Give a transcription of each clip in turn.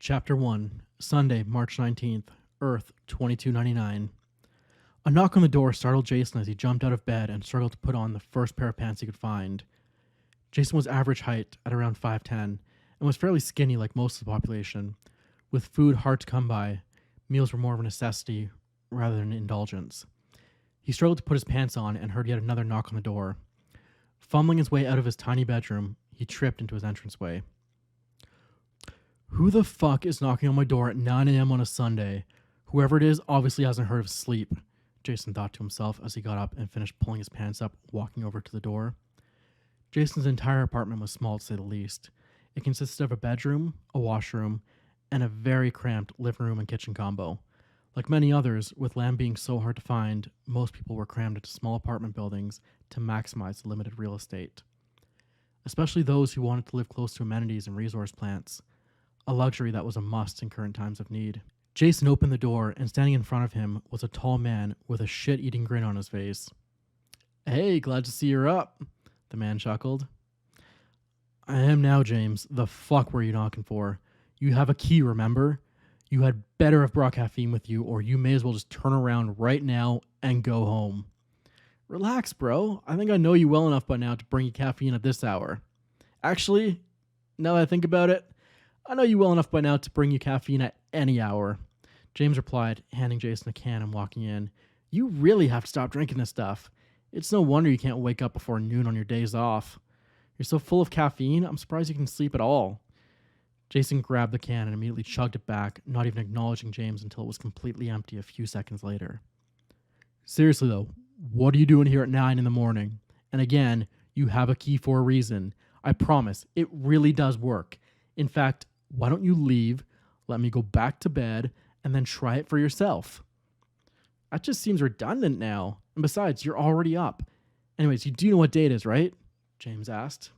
Chapter 1, Sunday, March 19th, Earth 2299. A knock on the door startled Jason as he jumped out of bed and struggled to put on the first pair of pants he could find. Jason was average height at around 5'10", and was fairly skinny like most of the population. With food hard to come by, meals were more of a necessity rather than an indulgence. He struggled to put his pants on and heard yet another knock on the door. Fumbling his way out of his tiny bedroom, he tripped into his entranceway. Who the fuck is knocking on my door at 9 a.m. on a Sunday? Whoever it is obviously hasn't heard of sleep, Jason thought to himself as he got up and finished pulling his pants up, walking over to the door. Jason's entire apartment was small to say the least. It consisted of a bedroom, a washroom, and a very cramped living room and kitchen combo. Like many others, with land being so hard to find, most people were crammed into small apartment buildings to maximize the limited real estate. Especially those who wanted to live close to amenities and resource plants, a luxury that was a must in current times of need. Jason opened the door, and standing in front of him was a tall man with a shit-eating grin on his face. "Hey, glad to see you're up," the man chuckled. "I am now, James. The fuck were you knocking for? You have a key, remember? You had better have brought caffeine with you, or you may as well just turn around right now and go home." "Relax, bro. I think I know you well enough by now to bring you caffeine at this hour. Actually, now that I think about it, I know you well enough by now to bring you caffeine at any hour," James replied, handing Jason a can and walking in. "You really have to stop drinking this stuff. It's no wonder you can't wake up before noon on your days off. You're so full of caffeine, I'm surprised you can sleep at all." Jason grabbed the can and immediately chugged it back, not even acknowledging James until it was completely empty a few seconds later. "Seriously though, what are you doing here at 9 in the morning? And again, you have a key for a reason. I promise, it really does work. In fact, why don't you leave, let me go back to bed, and then try it for yourself?" "That just seems redundant now. And besides, you're already up. Anyways, you do know what day it is, right?" James asked.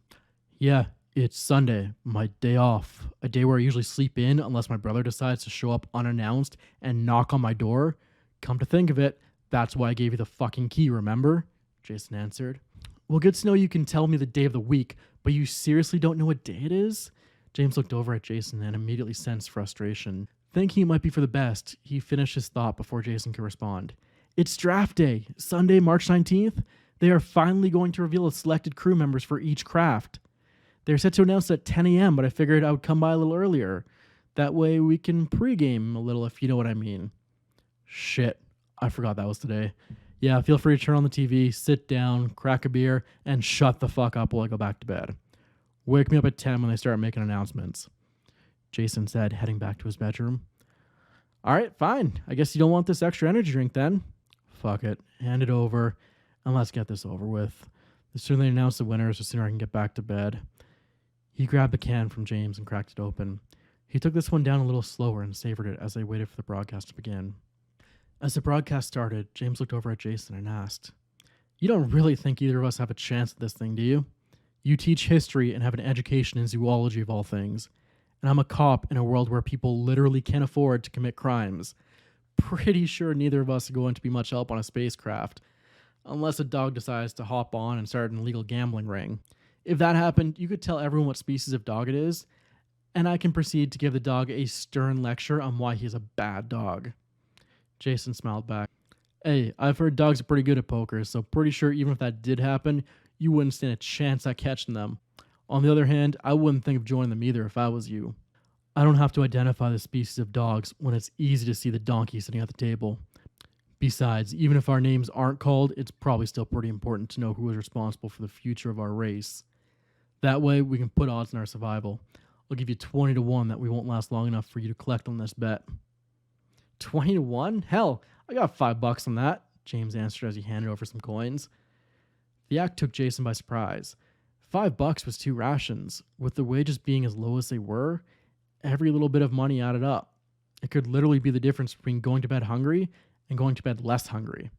"Yeah, it's Sunday, my day off. A day where I usually sleep in unless my brother decides to show up unannounced and knock on my door. Come to think of it, that's why I gave you the fucking key, remember?" Jason answered. "Well, good to know you can tell me the day of the week, but you seriously don't know what day it is?" James looked over at Jason and immediately sensed frustration. Thinking it might be for the best, he finished his thought before Jason could respond. "It's draft day, Sunday, March 19th. They are finally going to reveal the selected crew members for each craft. They're set to announce at 10 a.m., but I figured I would come by a little earlier. That way we can pregame a little, if you know what I mean." "Shit, I forgot that was today. Yeah, feel free to turn on the TV, sit down, crack a beer, and shut the fuck up while I go back to bed. Wake me up at 10 when they start making announcements," Jason said, heading back to his bedroom. "All right, fine. I guess you don't want this extra energy drink then. Fuck it. Hand it over, and let's get this over with. The sooner they announce the winners, the sooner I can get back to bed." He grabbed the can from James and cracked it open. He took this one down a little slower and savored it as they waited for the broadcast to begin. As the broadcast started, James looked over at Jason and asked, "You don't really think either of us have a chance at this thing, do you? You teach history and have an education in zoology of all things. And I'm a cop in a world where people literally can't afford to commit crimes. Pretty sure neither of us are going to be much help on a spacecraft. Unless a dog decides to hop on and start an illegal gambling ring. If that happened, you could tell everyone what species of dog it is, and I can proceed to give the dog a stern lecture on why he's a bad dog." Jason smiled back. "Hey, I've heard dogs are pretty good at poker, so pretty sure even if that did happen, you wouldn't stand a chance at catching them. On the other hand, I wouldn't think of joining them either if I was you. I don't have to identify the species of dogs when it's easy to see the donkey sitting at the table. Besides, even if our names aren't called, it's probably still pretty important to know who is responsible for the future of our race. That way, we can put odds in our survival. I'll give you 20 to 1 that we won't last long enough for you to collect on this bet." 20 to 1? Hell, I got $5 on that, James answered as he handed over some coins. The act took Jason by surprise. $5 was 2 rations. With the wages being as low as they were, every little bit of money added up. It could literally be the difference between going to bed hungry and going to bed less hungry.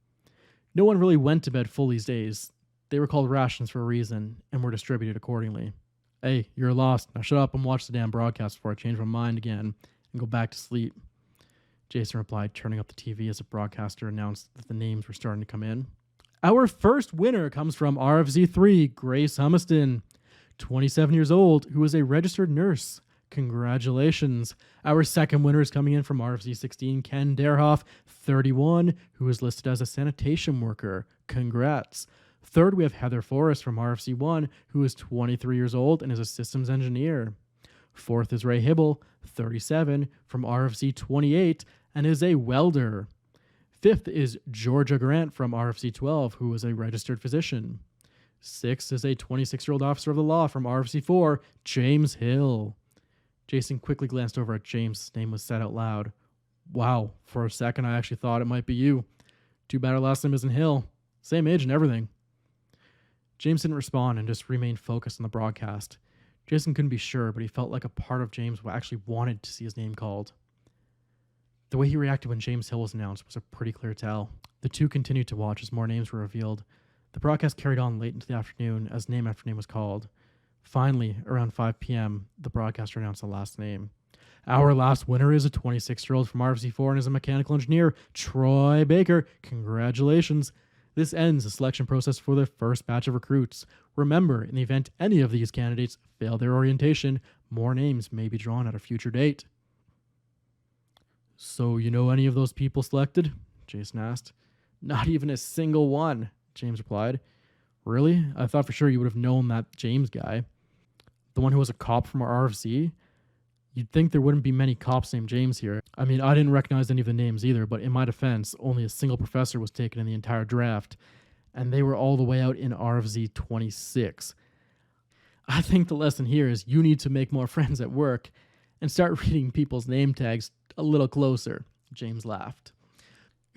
No one really went to bed full these days. They were called rations for a reason and were distributed accordingly. "Hey, you're lost. Now shut up and watch the damn broadcast before I change my mind again and go back to sleep," Jason replied, turning up the TV as the broadcaster announced that the names were starting to come in. "Our first winner comes from RFZ3, Grace Humiston, 27 years old, who is a registered nurse, Congratulations. Our second winner is coming in from RFC 16, Ken Derhoff, 31, who is listed as a sanitation worker. Congrats. Third, we have Heather Forrest from RFC 1, who is 23 years old and is a systems engineer. Fourth is Ray Hibble, 37, from RFC 28, and is a welder. Fifth is Georgia Grant from RFC 12, who is a registered physician. Sixth is a 26-year-old officer of the law from RFC 4, James Hill. Jason quickly glanced over at James. His name was said out loud. Wow, for a second I actually thought it might be you. Too bad our last name isn't Hill. Same age and everything. James didn't respond and just remained focused on the broadcast. Jason couldn't be sure, but he felt like a part of James actually wanted to see his name called. The way he reacted when James Hill was announced was a pretty clear tell. The two continued to watch as more names were revealed. The broadcast carried on late into the afternoon as name after name was called. Finally, around 5 p.m., the broadcaster announced the last name. Our last winner is a 26-year-old from RFC4 and is a mechanical engineer, Troy Baker. Congratulations. This ends the selection process for the first batch of recruits. Remember, in the event any of these candidates fail their orientation, more names may be drawn at a future date. So you know any of those people selected? Jason asked. Not even a single one, James replied. Really? I thought for sure you would have known that James guy. The one who was a cop from our RFC? You'd think there wouldn't be many cops named James here. I mean, I didn't recognize any of the names either, but in my defense, only a single professor was taken in the entire draft, and they were all the way out in RFZ 26. I think the lesson here is you need to make more friends at work and start reading people's name tags a little closer, James laughed.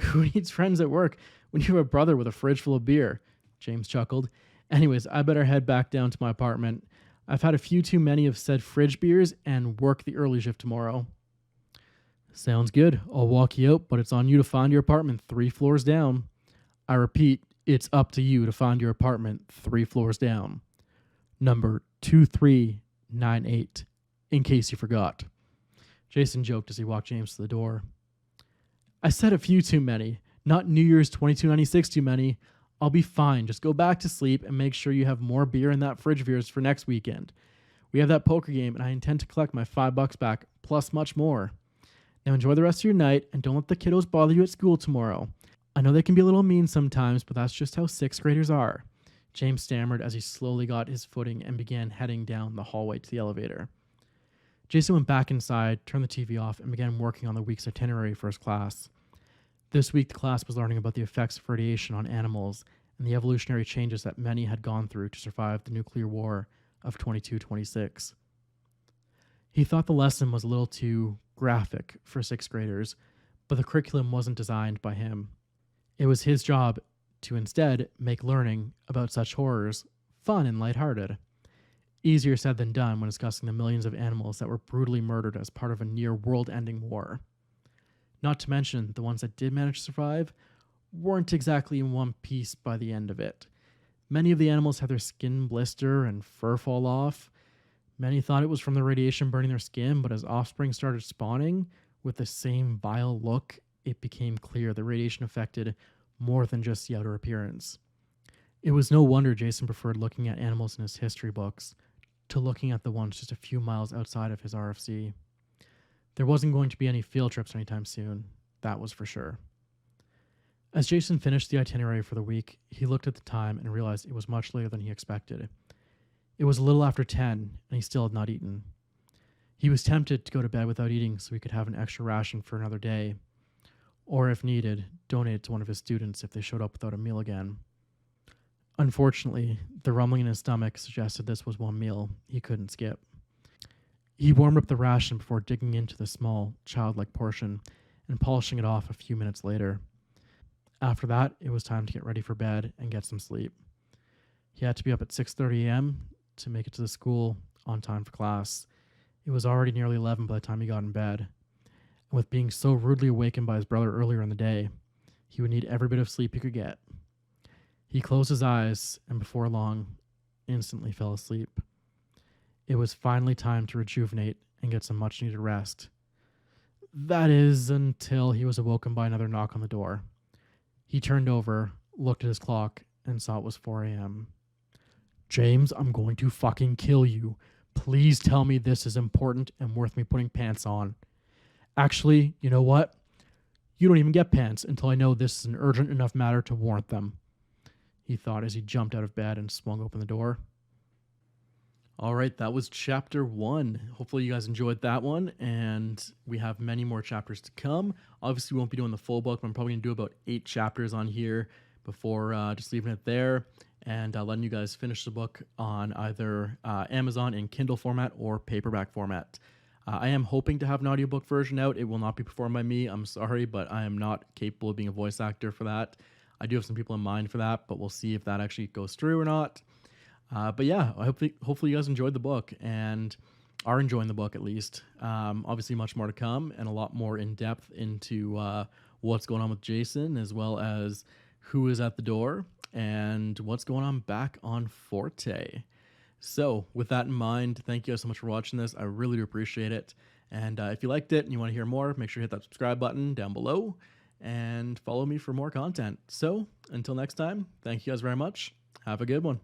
Who needs friends at work when you have a brother with a fridge full of beer? James chuckled. Anyways, I better head back down to my apartment. I've had a few too many of said fridge beers and work the early shift tomorrow. Sounds good. I'll walk you out, but it's on you to find your apartment 3 floors down. I repeat, it's up to you to find your apartment 3 floors down. Number 2398, in case you forgot. Jason joked as he walked James to the door. I said a few too many, not New Year's 2296 too many. I'll be fine. Just go back to sleep and make sure you have more beer in that fridge of yours for next weekend. We have that poker game and I intend to collect my $5 back, plus much more. Now enjoy the rest of your night and don't let the kiddos bother you at school tomorrow. I know they can be a little mean sometimes, but that's just how 6th graders are. James stammered as he slowly got his footing and began heading down the hallway to the elevator. Jason went back inside, turned the TV off, and began working on the week's itinerary for his class. This week, the class was learning about the effects of radiation on animals and the evolutionary changes that many had gone through to survive the nuclear war of 22-26. He thought the lesson was a little too graphic for 6th graders, but the curriculum wasn't designed by him. It was his job to instead make learning about such horrors fun and lighthearted. Easier said than done when discussing the millions of animals that were brutally murdered as part of a near world-ending war. Not to mention, the ones that did manage to survive weren't exactly in one piece by the end of it. Many of the animals had their skin blister and fur fall off. Many thought it was from the radiation burning their skin, but as offspring started spawning with the same vile look, it became clear the radiation affected more than just the outer appearance. It was no wonder Jason preferred looking at animals in his history books to looking at the ones just a few miles outside of his RFC. There wasn't going to be any field trips anytime soon, that was for sure. As Jason finished the itinerary for the week, he looked at the time and realized it was much later than he expected. It was a little after 10, and he still had not eaten. He was tempted to go to bed without eating so he could have an extra ration for another day, or if needed, donate it to one of his students if they showed up without a meal again. Unfortunately, the rumbling in his stomach suggested this was one meal he couldn't skip. He warmed up the ration before digging into the small, childlike portion and polishing it off a few minutes later. After that, it was time to get ready for bed and get some sleep. He had to be up at 6:30 a.m. to make it to the school on time for class. It was already nearly 11 by the time he got in bed. And with being so rudely awakened by his brother earlier in the day, he would need every bit of sleep he could get. He closed his eyes and before long, instantly fell asleep. It was finally time to rejuvenate and get some much-needed rest. That is, until he was awoken by another knock on the door. He turned over, looked at his clock, and saw it was 4 a.m. James, I'm going to fucking kill you. Please tell me this is important and worth me putting pants on. Actually, you know what? You don't even get pants until I know this is an urgent enough matter to warrant them, he thought as he jumped out of bed and swung open the door. All right, that was chapter 1. Hopefully you guys enjoyed that one, and we have many more chapters to come. Obviously, we won't be doing the full book, but I'm probably going to do about 8 chapters on here before just leaving it there and letting you guys finish the book on either Amazon in Kindle format or paperback format. I am hoping to have an audiobook version out. It will not be performed by me. I'm sorry, but I am not capable of being a voice actor for that. I do have some people in mind for that, but we'll see if that actually goes through or not. But yeah, hopefully you guys enjoyed the book and are enjoying the book at least. Obviously, much more to come and a lot more in depth into what's going on with Jason, as well as who is at the door and what's going on back on Forte. So with that in mind, thank you guys so much for watching this. I really do appreciate it. And if you liked it and you want to hear more, make sure you hit that subscribe button down below and follow me for more content. So until next time, thank you guys very much. Have a good one.